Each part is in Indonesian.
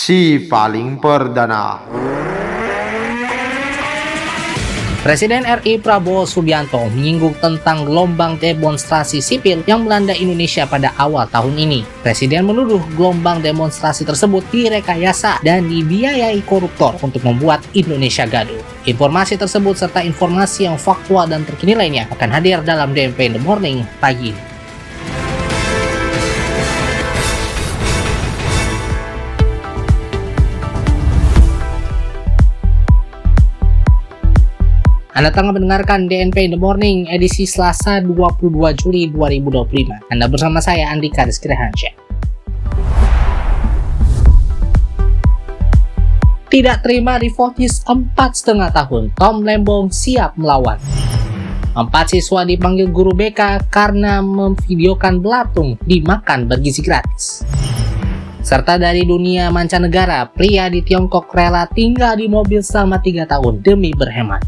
si paling perdana. Presiden RI Prabowo Subianto menyinggung tentang gelombang demonstrasi sipil yang melanda Indonesia pada awal tahun ini. Presiden menuduh gelombang demonstrasi tersebut direkayasa dan dibiayai koruptor untuk membuat Indonesia gaduh. Informasi tersebut serta informasi yang faktual dan terkini lainnya akan hadir dalam DMP in the Morning pagi ini. Anda tengah mendengarkan DNP in the Morning edisi Selasa 22 Juli 2025. Anda bersama saya Andika Rizky Rehansyah. Tidak terima divonis 4,5 tahun, Tom Lembong siap melawan. 4 siswa dipanggil guru BK karena memvideokan belatung dimakan bergizi gratis. Serta dari dunia mancanegara, pria di Tiongkok rela tinggal di mobil selama 3 tahun demi berhemat.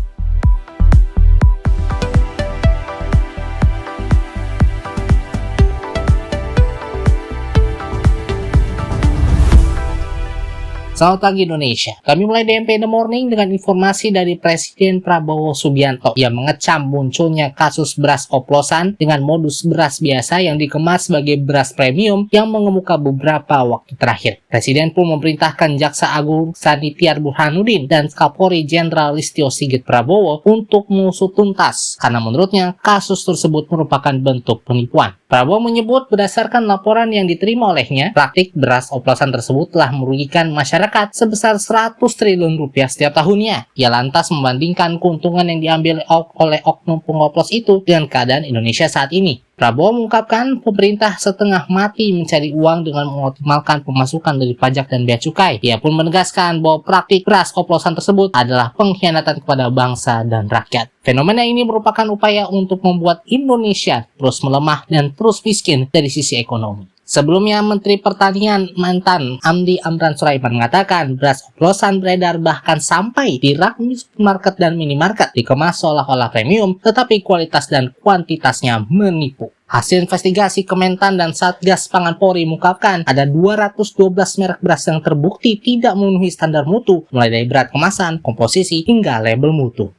Selamat pagi Indonesia. Kami mulai DMP in the Morning dengan informasi dari Presiden Prabowo Subianto yang mengecam munculnya kasus beras oplosan dengan modus beras biasa yang dikemas sebagai beras premium yang mengemuka beberapa waktu terakhir. Presiden pun memerintahkan Jaksa Agung Sanitiar Burhanuddin dan Kapolri Jenderal Listio Sigit Prabowo untuk mengusut tuntas karena menurutnya kasus tersebut merupakan bentuk penipuan. Prabowo menyebut berdasarkan laporan yang diterima olehnya, praktik beras oplosan tersebut telah merugikan masyarakat sebesar 100 triliun rupiah setiap tahunnya. Ia lantas membandingkan keuntungan yang diambil oleh oknum pengoplos itu dengan keadaan Indonesia saat ini. Prabowo mengungkapkan pemerintah setengah mati mencari uang dengan mengoptimalkan pemasukan dari pajak dan bea cukai. Ia pun menegaskan bahwa praktik beras oplosan tersebut adalah pengkhianatan kepada bangsa dan rakyat. Fenomena ini merupakan upaya untuk membuat Indonesia terus melemah dan terus miskin dari sisi ekonomi. Sebelumnya, Menteri Pertanian mantan Amdi Amran Sulaiman mengatakan beras oplosan beredar bahkan sampai di rak supermarket dan minimarket dikemas seolah-olah premium, tetapi kualitas dan kuantitasnya menipu. Hasil investigasi Kementan dan Satgas Pangan Polri mengungkapkan ada 212 merek beras yang terbukti tidak memenuhi standar mutu, mulai dari berat kemasan, komposisi, hingga label mutu.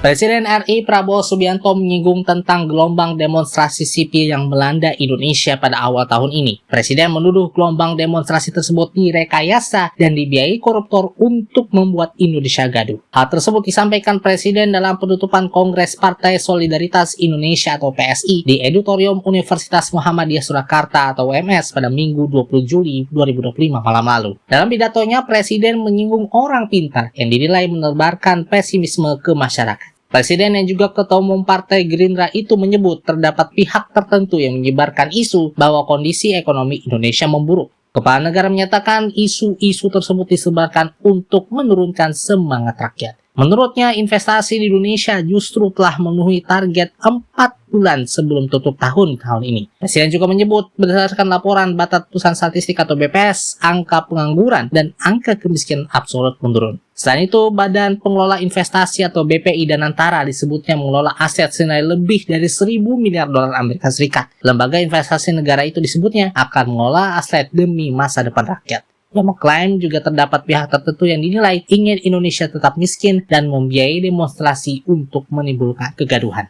Presiden RI Prabowo Subianto menyinggung tentang gelombang demonstrasi sipil yang melanda Indonesia pada awal tahun ini. Presiden menuduh gelombang demonstrasi tersebut direkayasa dan dibiayai koruptor untuk membuat Indonesia gaduh. Hal tersebut disampaikan Presiden dalam penutupan Kongres Partai Solidaritas Indonesia atau PSI di Auditorium Universitas Muhammadiyah Surakarta atau UMS pada Minggu 20 Juli 2025 malam lalu. Dalam pidatonya, Presiden menyinggung orang pintar yang dinilai menebarkan pesimisme ke masyarakat. Presiden yang juga Ketua Umum Partai Gerindra itu menyebut terdapat pihak tertentu yang menyebarkan isu bahwa kondisi ekonomi Indonesia memburuk. Kepala negara menyatakan isu-isu tersebut disebarkan untuk menurunkan semangat rakyat. Menurutnya, investasi di Indonesia justru telah memenuhi target 4 bulan sebelum tutup tahun ini. Presiden juga menyebut berdasarkan laporan Badan Pusat Statistik atau BPS, angka pengangguran dan angka kemiskinan absolut menurun. Selain itu, Badan Pengelola Investasi atau BPI Danantara disebutnya mengelola aset senilai lebih dari 1.000 miliar dolar Amerika Serikat. Lembaga investasi negara itu disebutnya akan mengelola aset demi masa depan rakyat. Ia mengklaim juga terdapat pihak tertentu yang dinilai ingin Indonesia tetap miskin dan membiayai demonstrasi untuk menimbulkan kegaduhan.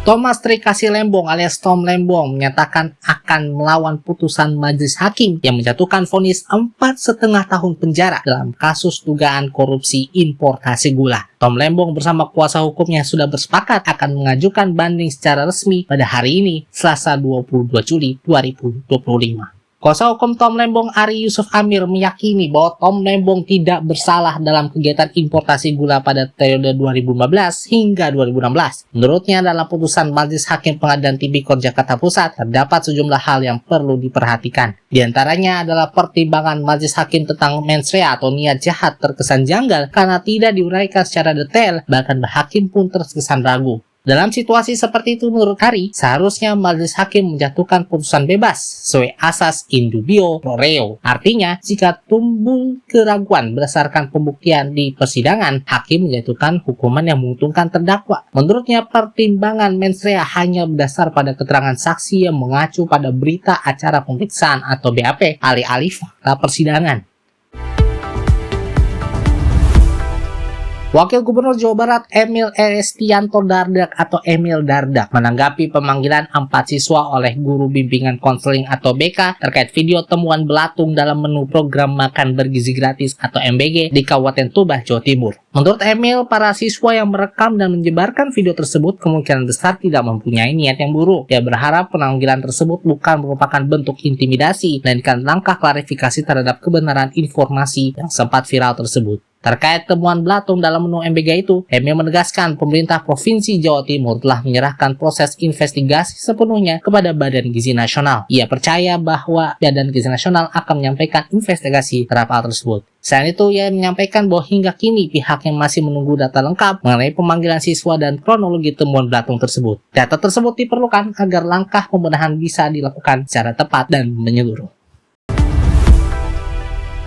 Thomas Trikasih Lembong alias Tom Lembong menyatakan akan melawan putusan majelis hakim yang menjatuhkan vonis 4,5 tahun penjara dalam kasus dugaan korupsi importasi gula. Tom Lembong bersama kuasa hukumnya sudah bersepakat akan mengajukan banding secara resmi pada hari ini, Selasa 22 Juli 2025. Kuasa hukum Tom Lembong Ari Yusuf Amir meyakini bahwa Tom Lembong tidak bersalah dalam kegiatan importasi gula pada periode 2015 hingga 2016. Menurutnya, dalam putusan Majelis Hakim Pengadilan Tipikor Jakarta Pusat terdapat sejumlah hal yang perlu diperhatikan. Di antaranya adalah pertimbangan Majelis Hakim tentang mens rea atau niat jahat terkesan janggal karena tidak diuraikan secara detail, bahkan hakim pun terkesan ragu. Dalam situasi seperti itu menurut Ari, seharusnya majelis hakim menjatuhkan putusan bebas sesuai asas in dubio pro reo. Artinya, jika timbul keraguan berdasarkan pembuktian di persidangan, hakim menjatuhkan hukuman yang menguntungkan terdakwa. Menurutnya, pertimbangan mens rea hanya berdasar pada keterangan saksi yang mengacu pada berita acara pemeriksaan atau BAP, alih-alih fakta persidangan. Wakil Gubernur Jawa Barat Emil Estianto Dardak atau Emil Dardak menanggapi pemanggilan 4 siswa oleh guru bimbingan konseling atau BK terkait video temuan belatung dalam menu program makan bergizi gratis atau MBG di Kabupaten Tuban, Jawa Timur. Menurut Emil, para siswa yang merekam dan menyebarkan video tersebut kemungkinan besar tidak mempunyai niat yang buruk. Dia berharap pemanggilan tersebut bukan merupakan bentuk intimidasi, melainkan langkah klarifikasi terhadap kebenaran informasi yang sempat viral tersebut. Terkait temuan belatung dalam menu MBG itu, Emil menegaskan pemerintah Provinsi Jawa Timur telah menyerahkan proses investigasi sepenuhnya kepada Badan Gizi Nasional. Ia percaya bahwa Badan Gizi Nasional akan menyampaikan investigasi terhadap hal tersebut. Selain itu, ia menyampaikan bahwa hingga kini pihaknya masih menunggu data lengkap mengenai pemanggilan siswa dan kronologi temuan belatung tersebut. Data tersebut diperlukan agar langkah pembenahan bisa dilakukan secara tepat dan menyeluruh.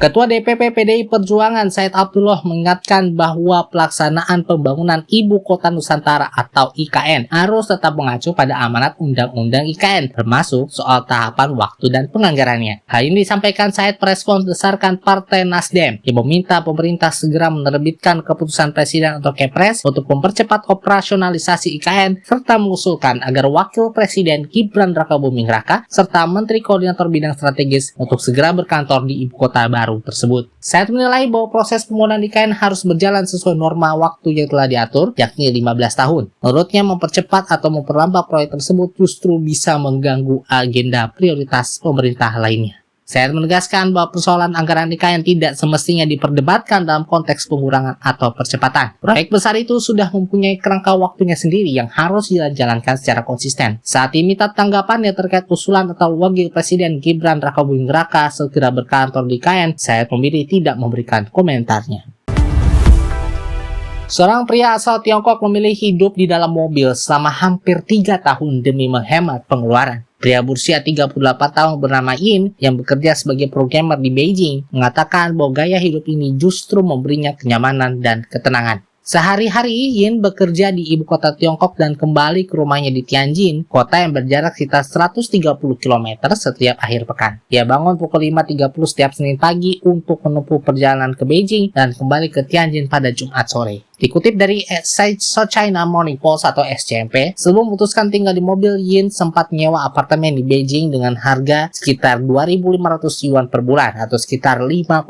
Ketua DPP PDI Perjuangan Said Abdullah mengingatkan bahwa pelaksanaan pembangunan Ibu Kota Nusantara atau IKN harus tetap mengacu pada amanat Undang-Undang IKN, termasuk soal tahapan waktu dan penganggarannya. Hal ini disampaikan Said merespons berdasarkan Partai Nasdem yang meminta pemerintah segera menerbitkan keputusan Presiden atau Kepres untuk mempercepat operasionalisasi IKN serta mengusulkan agar Wakil Presiden Gibran Rakabuming Raka serta Menteri Koordinator Bidang Strategis untuk segera berkantor di Ibu Kota baru tersebut. Said menilai bahwa proses pembangunan IKN harus berjalan sesuai norma waktu yang telah diatur, yakni 15 tahun. Menurutnya, mempercepat atau memperlambat proyek tersebut justru bisa mengganggu agenda prioritas pemerintah lainnya. Said menegaskan bahwa persoalan anggaran IKN tidak semestinya diperdebatkan dalam konteks pengurangan atau percepatan. Proyek besar itu sudah mempunyai kerangka waktunya sendiri yang harus dijalankan secara konsisten. Saat diminta tanggapannya terkait usulan atau Wakil Presiden Gibran Rakabuming Raka segera berkantor di IKN, Said memilih tidak memberikan komentarnya. Seorang pria asal Tiongkok memilih hidup di dalam mobil selama hampir 3 tahun demi menghemat pengeluaran. Pria berusia 38 tahun bernama Yin yang bekerja sebagai programmer di Beijing mengatakan bahwa gaya hidup ini justru memberinya kenyamanan dan ketenangan. Sehari-hari, Yin bekerja di ibu kota Tiongkok dan kembali ke rumahnya di Tianjin, kota yang berjarak sekitar 130 km setiap akhir pekan. Dia bangun pukul 5.30 setiap Senin pagi untuk menempuh perjalanan ke Beijing dan kembali ke Tianjin pada Jumat sore. Dikutip dari South China Morning Post atau SCMP, sebelum memutuskan tinggal di mobil, Yin sempat menyewa apartemen di Beijing dengan harga sekitar 2.500 yuan per bulan atau sekitar 5,7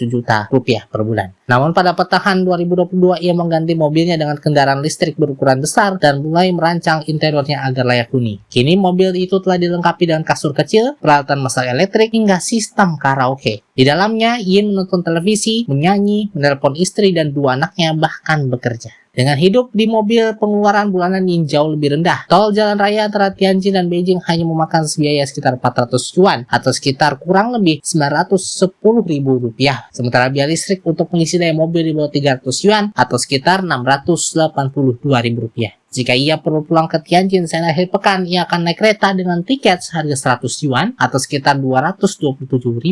juta rupiah per bulan. Namun pada pertengahan 2022, ia mengganti mobilnya dengan kendaraan listrik berukuran besar dan mulai merancang interiornya agar layak huni. Kini mobil itu telah dilengkapi dengan kasur kecil, peralatan masak elektrik, hingga sistem karaoke. Di dalamnya, Yin menonton televisi, menyanyi, menelpon istri dan 2 anaknya, bahkan bekerja. Dengan hidup di mobil, pengeluaran bulanan Yin jauh lebih rendah. Tol jalan raya antara Tianjin dan Beijing hanya memakan biaya sekitar 400 yuan atau sekitar kurang lebih 910.000 rupiah. Sementara biaya listrik untuk mengisi daya mobil di bawah 300 yuan atau sekitar 682.000 rupiah. Jika ia perlu pulang ke Tianjin saat akhir pekan, ia akan naik kereta dengan tiket seharga 100 yuan atau sekitar 227.000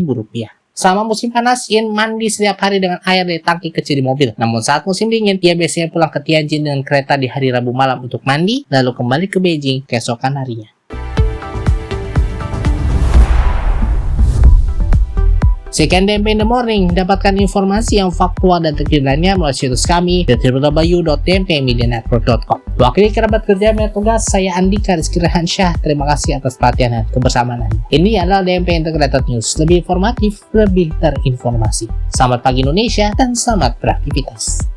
rupiah. Selama musim panas, Yin mandi setiap hari dengan air dari tangki kecil di mobil. Namun saat musim dingin, ia biasanya pulang ke Tianjin dengan kereta di hari Rabu malam untuk mandi, lalu kembali ke Beijing keesokan harinya. Sekian DMP in the Morning. Dapatkan informasi yang faktual dan terkini lainnya melalui situs kami di www.dmpmedianetwork.com. Wakil kerabat kerja Media Tugas, saya Andika Rizky Rehansyah. Terima kasih atas perhatian dan kebersamaan Anda. Ini adalah DMP Integrated News, lebih informatif, lebih terinformasi. Selamat pagi Indonesia dan selamat beraktivitas.